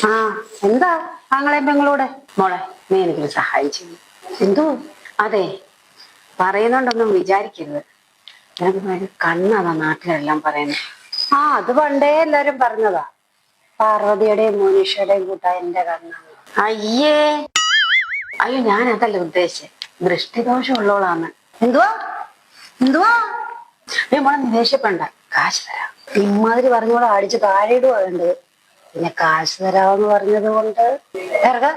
ആ എന്താ ആങ്ങളെ പെങ്ങളൂടെ മോളെ നീ എനിക്കൊരു സഹായം ചെയ്യും. എന്തോ? അതെ, പറയുന്നുണ്ടൊന്നും വിചാരിക്കരുത്. എനിക്ക് കണ്ണതാ നാട്ടിലെല്ലാം പറയുന്നത്. ആ അത് പണ്ടേ എല്ലാരും പറഞ്ഞതാ. പാർവതിയുടെയും മോനീഷയുടെയും കൂട്ടാ എന്റെ കണ്ണാണ്. അയ്യേ അയ്യോ, ഞാൻ അതല്ല ഉദ്ദേശിച്ചത്. ദൃഷ്ടിദോഷം ഉള്ളോളാന്ന്. എന്തുവാ എന്തുവാ? നീ മോളെ നിദേശപ്പെണ്ട, കാശ് തരാം. ഇമ്മാതിരി പറഞ്ഞോളെ അടിച്ച് താഴെ ഇടുവാ വേണ്ടത്. പിന്നെ കാശ് തരാമെന്ന് പറഞ്ഞത് കൊണ്ട് ഇറങ്ങ.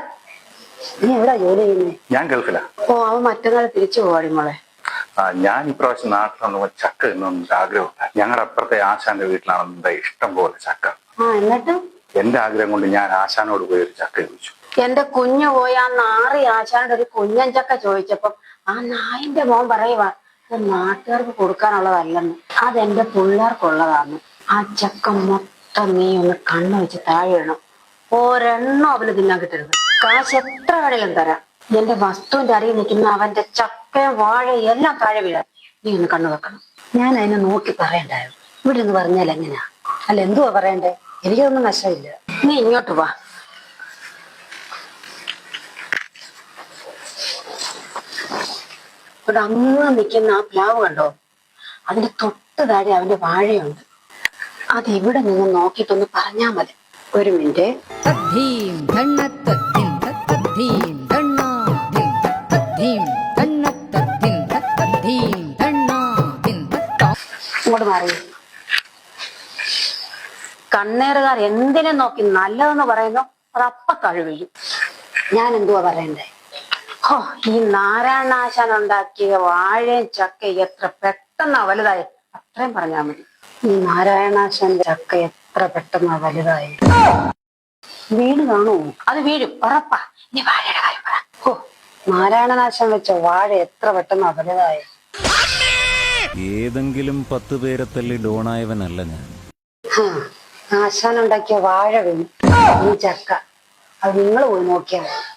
നീ എവിടാ ജോലി ചെയ്യുന്നേ? ഞാൻ ഗൾഫിലാ. ഓ, അവൻ മറ്റന്നാൾ തിരിച്ചു പോവാടി മോളെ. ഞാൻ ഇപ്രാവശ്യം നാട്ടിൽ വന്നപ്പോ ചക്ക എന്നൊരു ആഗ്രഹമുണ്ട്. ഞങ്ങളുടെ അപ്പുറത്തെ ആശാന്റെ വീട്ടിലാണ് ഇഷ്ടം പോലെ ചക്ക. എന്നിട്ട് എന്റെ ആഗ്രഹം കൊണ്ട് ഞാൻ ആശാനോട് പോയി ഒരു ചക്ക ചോദിച്ചു. എന്റെ കുഞ്ഞു പോയി ആ നാറി ആശാന്റെ ഒരു കുഞ്ഞൻ ചക്ക ചോദിച്ചപ്പം ആ നായിന്റെ മോൻ പറയുവാ ഇത് നാട്ടുകാർക്ക് കൊടുക്കാനുള്ളതല്ലെന്ന്, അതെന്റെ പിള്ളേർക്കുള്ളതാന്ന്. ആ ചക്ക മൊത്തം നീ ഒന്ന് കണ്ണു വെച്ച് താഴെ ഇടണം. ഒരെണ്ണം അവന് തിന്നാൻ കിട്ടരുത്. കാശ് എത്ര വേണേലും തരാം. എന്റെ വസ്തുവിന്റെ അടിയിൽ നിൽക്കുന്ന അവന്റെ ചക്കയും വാഴയും എല്ലാം താഴെ വീഴാൻ നീ ഒന്ന് കണ്ണു വെക്കണം. ഞാൻ അതിനെ നോക്കി പറയണ്ടായിരുന്നു. ഇവിടെ നിന്ന് പറഞ്ഞാൽ എങ്ങനെയാ? അല്ല എന്തുവാ പറയണ്ടേ? എനിക്കൊന്നും നഷ്ടമില്ല. നീ ഇങ്ങോട്ട് വാ. ഇവിടെ അങ്ങ് നിൽക്കുന്ന ആ പ്ലാവ് കണ്ടോ? അതിന്റെ തൊട്ട് താഴെ അവന്റെ വാഴയുണ്ട്. അത് ഇവിടെ നിന്ന് നോക്കിയിട്ടൊന്ന് പറഞ്ഞാ മതി. ഒരു മിനിറ്റ്. ഇങ്ങോട്ട് മാറി. കണ്ണേറുകാർ എന്തിനെ നോക്കി നല്ലതെന്ന് പറയുന്നു അതപ്പ കഴിയും. ഞാൻ എന്തുവാ പറയണ്ടേ? ഓ, ഈ നാരായണാശാൻ ഉണ്ടാക്കിയ വാഴയും ചക്ക എത്ര പെട്ടെന്നാ വലുതായി, അത്രയും പറഞ്ഞാൽ മതി. ഈ നാരായണാശാന്റെ ചക്ക എത്ര പെട്ടെന്നാ വലുതായി. വീണ് കാണൂ? അത് വീഴും, ഉറപ്പാ. ഇനി വാഴയുടെ കാര്യം പറ. ഓ, നാരായണനാശാൻ വെച്ച വാഴ എത്ര പെട്ടെന്നാ വലുതായി. ഏതെങ്കിലും 10 പേരെ തല്ലി ഡോണായവനല്ല ഞാൻ. ആശാൻ ഉണ്ടാക്കിയ വാഴ വീണു, ഈ ചക്ക. അത് നിങ്ങൾ പോയി നോക്കിയാൽ മതി.